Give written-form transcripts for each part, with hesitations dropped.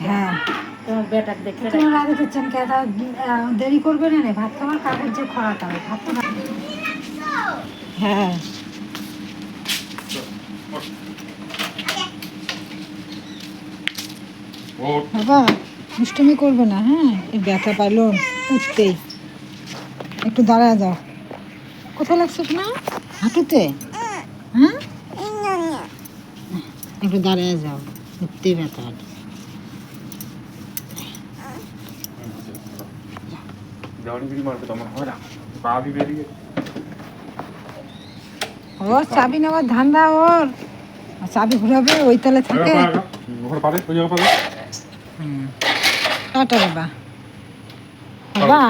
হ্যাঁ রাতে দিচ্ছেন কে দেরি করবে না ভাত খাবার কাগজ যে খরাটা ভাত হ্যাঁ বাবা দুষ্টুমি করবে না। হ্যাঁ এই ব্যথা পাইলো উঠতেই একটু দাঁড়ায় যাও। কোথায় লাগছে না হাঁটুতে? হ্যাঁ একটু দাঁড়ায় যাও, উঠতেই ব্যথা। ও চাবি নেওয়ার ধান্দা ওর, চাবি ঘুরাবে ওই তালে থাকে। টাটা বাবা, বাবা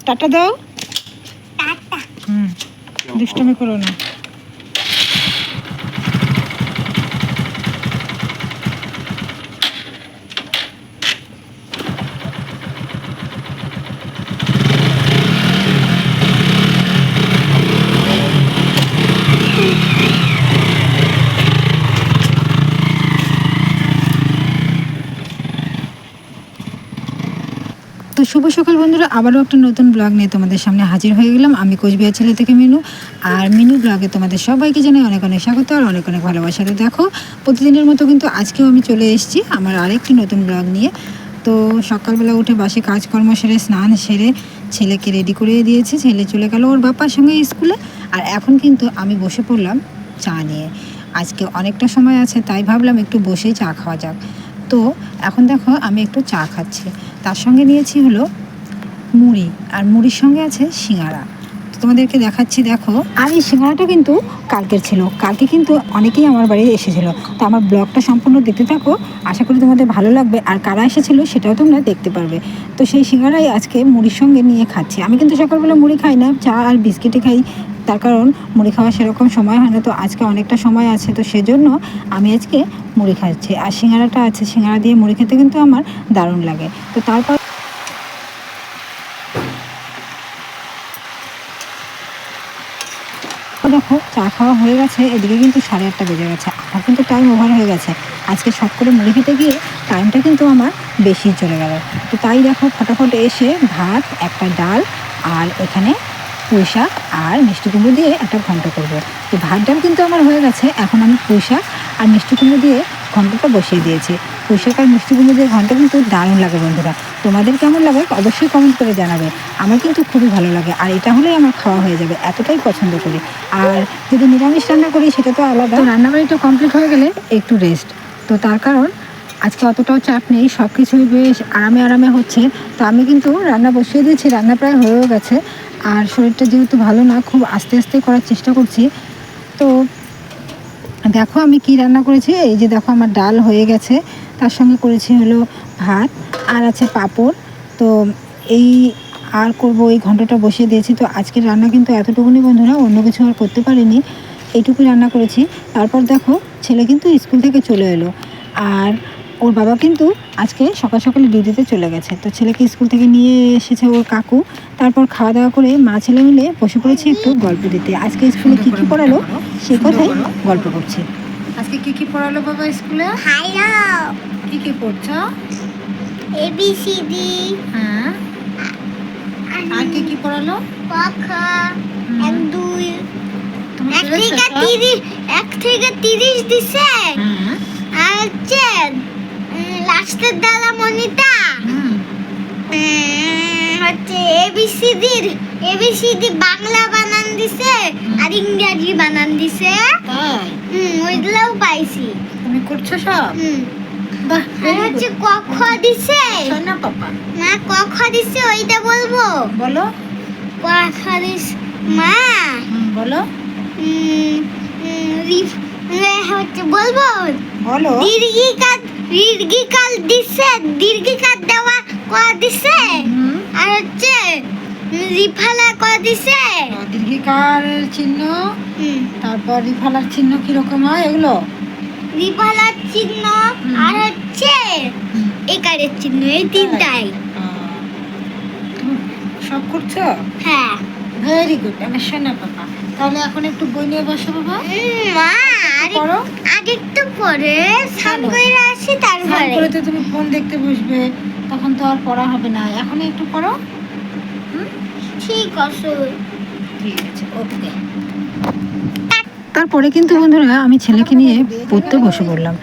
টাটা দাও। দুষ্টুমি করো না। তো শুভ সকাল বন্ধুরা, আবারও একটা নতুন ব্লগ নিয়ে তোমাদের সামনে হাজির হয়ে গেলাম। আমি কোচবিহার ছেলে থেকে মিনু, আর মিনু ব্লগে তোমাদের সবাইকে জানাই অনেক অনেক স্বাগত আর অনেক অনেক ভালোবাসা। তো দেখো প্রতিদিনের মতো কিন্তু আজকেও আমি চলে এসেছি আমার আরেকটি নতুন ব্লগ নিয়ে। তো সকালবেলা উঠে বাসে কাজকর্ম সেরে স্নান সেরে ছেলেকে রেডি করে দিয়েছি। ছেলে চলে গেল ওর বাবার সঙ্গে স্কুলে, আর এখন কিন্তু আমি বসে পড়লাম চা নিয়ে। আজকে অনেকটা সময় আছে তাই ভাবলাম একটু বসেই চা খাওয়া যাক। তো এখন দেখো আমি একটু চা খাচ্ছি, তার সঙ্গে নিয়েছি হলো মুড়ি, আর মুড়ির সঙ্গে আছে সিঙ্গারা। তো তোমাদেরকে দেখাচ্ছি দেখো। আর এই সিঙ্গারাটা কিন্তু কালকের ছিল, কালকে কিন্তু অনেকেই আমার বাড়ি এসেছিল। তো আমার ব্লগটা সম্পূর্ণ দেখতে থাকো, আশা করি তোমাদের ভালো লাগবে। আর কারা এসেছিল সেটাও তোমরা দেখতে পারবে। তো সেই সিঙ্গারাই আজকে মুড়ির সঙ্গে নিয়ে খাচ্ছি। আমি কিন্তু সকালবেলা মুড়ি খাই না, চা আর বিস্কিটে খাই, তার কারণ মুড়ি খাওয়ার সেরকম সময় হয় না। তো আজকে অনেকটা সময় আছে, তো সেজন্য আমি আজকে মুড়ি খাচ্ছি। আর সিঙ্গারাটা আছে, সিঙ্গারা দিয়ে মুড়ি খেতে কিন্তু আমার দারুণ লাগে। তো তারপর দেখো চা খাওয়া হয়ে গেছে, এদিকে কিন্তু 8:30 বেজে গেছে। আমার কিন্তু টাইম ওভার হয়ে গেছে। আজকে শর্ট করে মুড়ি খেতে গিয়ে টাইমটা কিন্তু আমার বেশি চলে গেল। তো তাই দেখো ফটাফট এসে ভাত, একটা ডাল, আর এখানে পুঁই শাক আর মিষ্টি কুমড়ো দিয়ে একটা ঘন্ট করবো। তো ভাত ডাল কিন্তু আমার হয়ে গেছে, এখন আমি পুঁই শাক আর মিষ্টি কুমড়ো দিয়ে ঘন্টটা বসিয়ে দিয়েছি। পুঁই শাক আর মিষ্টি কুমড়ো দিয়ে ঘন্ট কিন্তু দারুণ লাগে বন্ধুরা। তোমাদের কেমন লাগে অবশ্যই কমেন্ট করে জানাবে। আমার কিন্তু খুবই ভালো লাগে, আর এটা হলেই আমার খাওয়া হয়ে যাবে, এতটাই পছন্দ করি। আর যদি নিরামিষ রান্না করি সেটা তো আলাদা। তো রান্নাবাড়িটা কমপ্লিট হয়ে গেলে একটু রেস্ট। তো তার কারণ আজকে অতটাও চাপ নেই, সব কিছুই বেশ আরামে আরামে হচ্ছে। তো আমি কিন্তু রান্না বসিয়ে দিয়েছি, রান্না প্রায় হয়েও গেছে। আর শরীরটা যেহেতু ভালো না, খুব আস্তে আস্তে করার চেষ্টা করছি। তো দেখো আমি কি রান্না করেছি। এই যে দেখো আমার ডাল হয়ে গেছে, তার সঙ্গে করেছি হলো ভাত, আর আছে পাঁপড়। তো এই আর করবো, এই ঘন্টাটা বসিয়ে দিয়েছি। তো আজকের রান্না কিন্তু এতটুকুনি বন্ধুরা, অন্য কিছু আর করতে পারিনি, এইটুকুই রান্না করেছি। তারপর দেখো ছেলে কিন্তু স্কুল থেকে চলে এলো, আর ওর বাবা কিন্তু আজকে সকাল সকালে ডিউটিতে চলে গেছে। তো ছেলেকে স্কুল থেকে নিয়ে এসেছে ওর কাকু। তারপর খাওয়া দাওয়া করে মা ছেলে মিলে বসে পড়েছি একটু গল্প দিতে। আজকে স্কুলে কী কী পড়ালো সে কথাই গল্প করছি। আজকে কী কী পড়ালো বাবা স্কুলে? হ্যালো, কী কী পড়ছো? ABCD। হ্যাঁ, আর কি কি পড়ালো? ক খ 1 2 1 থেকে 30 দিছে। আর হচ্ছে লাস্টের দালা মনিটা হচ্ছে ABCD বাংলা বানান দিছে আর ইংরেজি বানান দিছে। তাই? ওইগুলোও পাইছি। তুমি করছো সব? বাহ, আর হচ্ছে ক খ দিছে না পাপা, মা ক খ দিছে, ওইটা বলবো? বলো। ক খ দিছে মা, বলো। হচ্ছে বলবো? বলো। দীর্ঘিকাল দিছে, দীর্ঘিকাল দেওয়া ক দিছে। আর হচ্ছে রিফালা ক দিছে। দীর্ঘিকারের চিহ্ন, তারপর রিফালার চিহ্ন কিরকম হয় এগুলো? রিফালার চিহ্ন আর হচ্ছে একারের চিহ্ন, এই তিনটাই সব করছো? হ্যাঁ। ভেরি গুড আমার সোনা পাপা। তাহলে এখন একটু বই নিয়ে বসো বাবা। মা আরেকটু পরে স্নান করে আসি, তারপরে হয়তো তুমি ফোন দেখতে বসবে, তখন তো আর পড়া হবে না। এখনই একটু পড়ো। ঠিক আছে। ঠিক আছে, ওকে। তারপরে কিন্তু বন্ধুরা আমি ছেলেকে নিয়ে পড়তে বসে পড়লাম।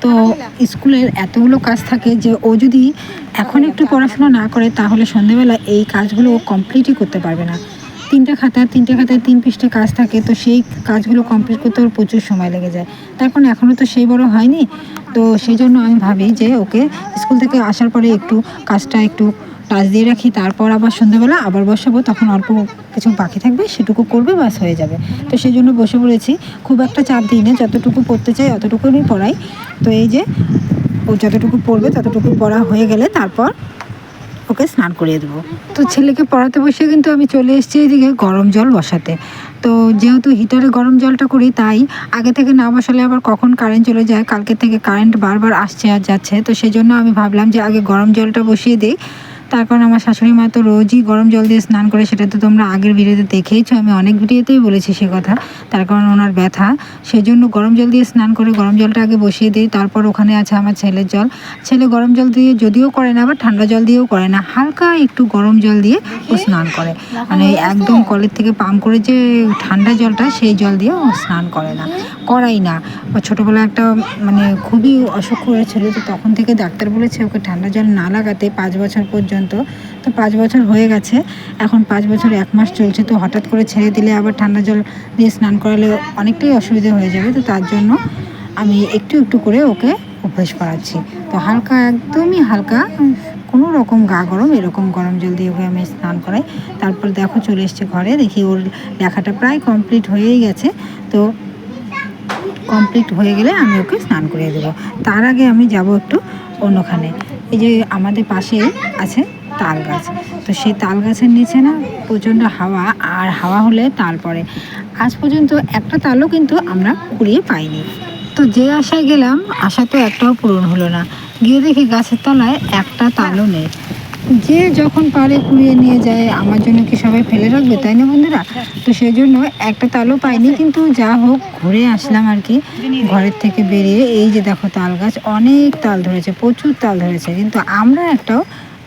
তো স্কুলের এতগুলো কাজ থাকে যে ও যদি এখন একটু পড়াশোনা না করে তাহলে সন্ধেবেলা এই কাজগুলো ও কমপ্লিটই করতে পারবে না। তিনটে খাতায় 3 পৃষ্ঠা কাজ থাকে, তো সেই কাজগুলো কমপ্লিট করতে ওর প্রচুর সময় লেগে যায়। তার কারণ এখনও তো সেই বড় হয়নি। তো সেই জন্য আমি ভাবি যে ওকে স্কুল থেকে আসার পরে একটু কাজটা একটু টাচ দিয়ে রাখি, তারপর আবার সন্ধ্যেবেলা আবার বসাবো, তখন অল্প কিছু বাকি থাকবে সেটুকু করবে, বাস হয়ে যাবে। তো সেই জন্য বসে পড়েছি। খুব একটা চাপ দিই না, যতটুকু পড়তে চাই অতটুকু আমি পড়াই। তো এই যে ও যতটুকু পড়বে ততটুকু পড়া হয়ে গেলে তারপর ওকে স্নান করিয়ে দেবো। তো ছেলেকে পড়াতে বসে কিন্তু আমি চলে এসেছি এদিকে গরম জল বসাতে। তো যেহেতু হিটারে গরম জলটা করি, তাই আগে থেকে না বসালে আবার কখন কারেন্ট চলে যায়, কালকে থেকে কারেন্ট বারবার আসছে আর যাচ্ছে। তো সেই জন্য আমি ভাবলাম যে আগে গরম জলটা বসিয়ে দিই। তার কারণ আমার শাশুড়ি মা তো রোজই গরম জল দিয়ে স্নান করে, সেটা তো তোমরা আগের ভিডিওতে দেখেইছো, আমি অনেক ভিডিওতেই বলেছি সে কথা। তার কারণ ওনার ব্যথা, সেই জন্য গরম জল দিয়ে স্নান করে গরম জলটা আগে বসিয়ে দিই। তারপর ওখানে আছে আমার ছেলের জল। ছেলে গরম জল দিয়ে যদিও করে না, আবার ঠান্ডা জল দিয়েও করে না, হালকা একটু গরম জল দিয়ে ও স্নান করে। মানে একদম কলের থেকে পাম্প করে যে ঠান্ডা জলটা, সেই জল দিয়ে ও স্নান করে না, করাই না। ও ছোটোবেলায় একটা মানে খুবই অসুখ হয়েছিল, তো তখন থেকে ডাক্তার বলেছে ওকে ঠান্ডা জল না লাগাতে 5 বছর পর্যন্ত। তো 5 বছর হয়ে গেছে, এখন 5 বছর 1 মাস চলছে। তো হঠাৎ করে ছেড়ে দিলে আবার ঠান্ডা জল দিয়ে স্নান করালে অনেকটাই অসুবিধা হয়ে যাবে। তো তার জন্য আমি একটু একটু করে ওকে অভ্যেস করাচ্ছি। তো হালকা, একদমই হালকা, কোনো রকম গা গরম, এরকম গরম জল দিয়ে ওকে আমি স্নান করাই। তারপর দেখো চলে এসছে ঘরে, দেখি ওর লেখাটা প্রায় কমপ্লিট হয়েই গেছে। তো কমপ্লিট হয়ে গেলে আমি ওকে স্নান করিয়ে দেবো। তার আগে আমি যাব একটু অন্যখানে। এই যে আমাদের পাশেই আছে তাল গাছ, তো সেই তাল গাছের নিচে না প্রচণ্ড হাওয়া, আর হাওয়া হলে তাল পড়ে। আজ পর্যন্ত একটা তালও কিন্তু আমরা কুড়িয়ে পাইনি। তো যে আশায় গেলাম, আশা তো একটাও পূরণ হলো না। গিয়ে দেখি গাছের তলায় একটা তালও নেই। যে যখন পারে কুড়িয়ে নিয়ে যায়, আমার জন্য কি সবাই ফেলে রাখবে, তাই না বন্ধুরা? তো সেই জন্য একটা তালও পাইনি, কিন্তু যা হোক ঘুরে আসলাম আর কি। ঘরের থেকে বেরিয়ে এই যে দেখো তাল গাছ, অনেক তাল ধরেছে, প্রচুর তাল ধরেছে, কিন্তু আমরা একটাও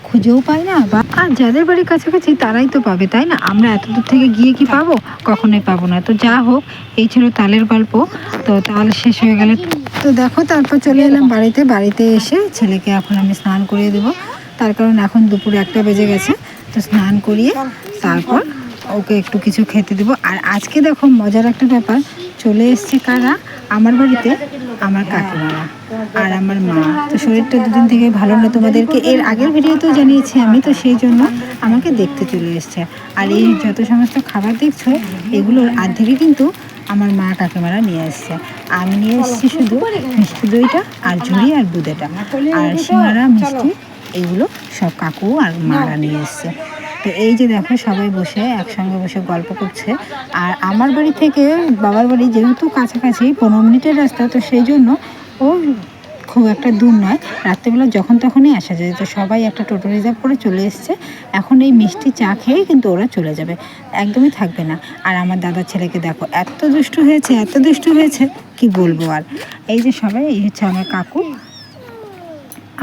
খুঁজেও পাই না। বা আর যাদের বাড়ির কাছাকাছি তারাই তো পাবে, তাই না? আমরা এত দূর থেকে গিয়ে কি পাবো? কখনোই পাবো না। তো যা হোক, এই ছিল তালের গল্প। তো তাল শেষ হয়ে গেলে তো দেখো, তারপর চলে এলাম বাড়িতে। বাড়িতে এসে ছেলেকে এখন আমি স্নান করিয়ে দেবো, তার কারণ এখন দুপুর 1টা বেজে গেছে। তো স্নান করিয়ে তারপর ওকে একটু কিছু খেতে দেবো। আর আজকে দেখো মজার একটা ব্যাপার, চলে এসছে কারা আমার বাড়িতে? আমার কাকিমারা আর আমার মা। তো শরীরটা দুদিন থেকে ভালো না, তোমাদেরকে এর আগের ভিডিওতেও জানিয়েছি আমি। তো সেই জন্য আমাকে দেখতে চলে এসছে। আর এই যত সমস্ত খাবার দেখছো, এগুলোর অর্ধেকই কিন্তু আমার মা কাকিমারা নিয়ে এসছে। আমি নিয়ে এসেছি শুধু মিষ্টি দইটা আর ঝুড়ি আর বুঁদেটা, আর সিঙ্গারা মিষ্টি এগুলো সব কাকু আর মারা নিয়ে এসছে। তো এই যে দেখো সবাই বসে একসঙ্গে বসে গল্প করছে। আর আমার বাড়ি থেকে বাবার বাড়ি যেহেতু কাছাকাছি 15 মিনিটের রাস্তা, তো সেই জন্য ও খুব একটা দূর নয়, রাত্রেবেলা যখন তখনই আসা যায়। তো সবাই একটা টোটো রিজার্ভ করে চলে এসছে। এখন এই মিষ্টি চা খেয়েই কিন্তু ওরা চলে যাবে, একদমই থাকবে না। আর আমার দাদার ছেলেকে দেখো, এত দুষ্টু হয়েছে, এত দুষ্টু হয়েছে, কি বলবো আর। এই যে সবাই, এই হচ্ছে আমার কাকু,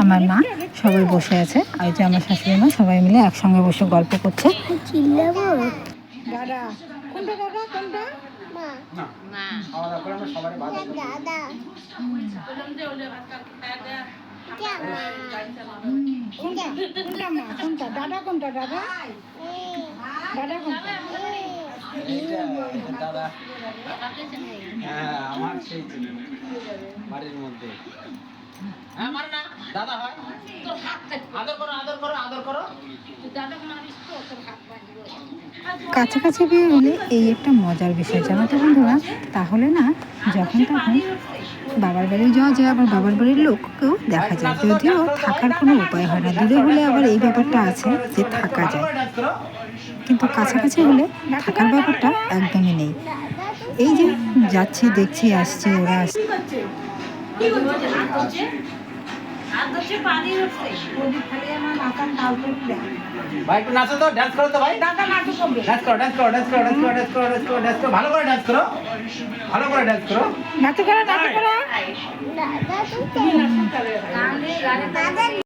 আমার মা, সবাই বসে আছে। আর যে আমার শাশুড়ি মা, সবাই মিলে একসঙ্গে বসে গল্প করছে। চিল্লাবো দাদা কোনটা? দাদা কোনটা? মা দাদা কোনটা মা? কোনটা দাদা? কোনটা দাদা? দাদা কোনটা? দাদা, হ্যাঁ আমার সেই বাড়ির মধ্যে আমার না দাদা হয়। আদর করো, আদর করো, আদর করো। কাছাকাছি বিয়ে হলে এই একটা মজার বিষয়, জানো তো বন্ধুরা। তাহলে না যখন তখন বাবার বাড়ি যাওয়া যায়, আবার বাবার বাড়ির লোককেও দেখা যায়। যদিও থাকার কোনো উপায় হয় না, দূরে হলে আবার এই ব্যাপারটা আছে যে থাকা যায়, কিন্তু কাছাকাছি হলে থাকার ব্যাপারটা একদমই নেই। এই যে যাচ্ছি, দেখছি, আসছি, ওরা আসছে। হচ্ছে পানি উঠছে প্রদীপ খালি আমার মাথার তাল করে দেয় ভাই একটু নাচো তো, ডান্স করো তো ভাই, দাদা নাটক করবে ডান্স করো, ডান্স করো, ডান্স করো, ডান্স করো, ডান্স করো, ডান্স করো, ডান্স করো, ভালো করে ডান্স করো, ভালো করে ডান্স করো। নাটক করা দাদা তো তুমি নাটক করে দাদা